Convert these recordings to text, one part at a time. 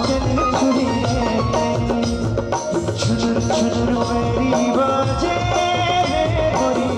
चले छुरी छुर छुर मेरी बाजे गोरी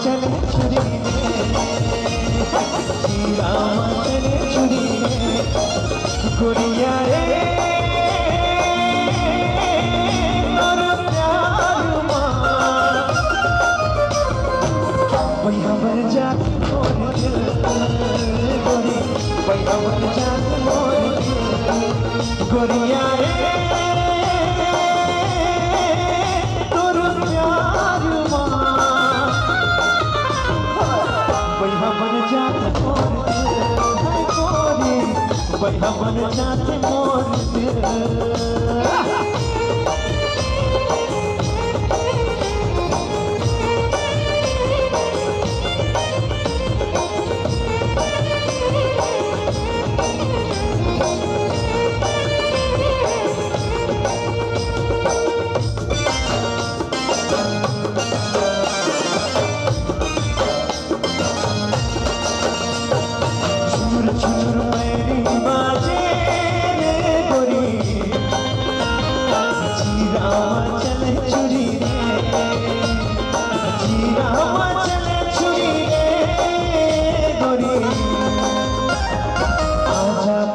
चले छुरी चले छुरी रे गुड़िया रे और प्यार माँ वही हमर जात मोर दिल गोरी वही हमर जात मोर दिल गुड़िया रे और प्यार माँ वही हमर जात मोर दिल गोरी वही हमर जात मोर दिल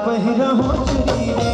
पहिरा हो चुरी रे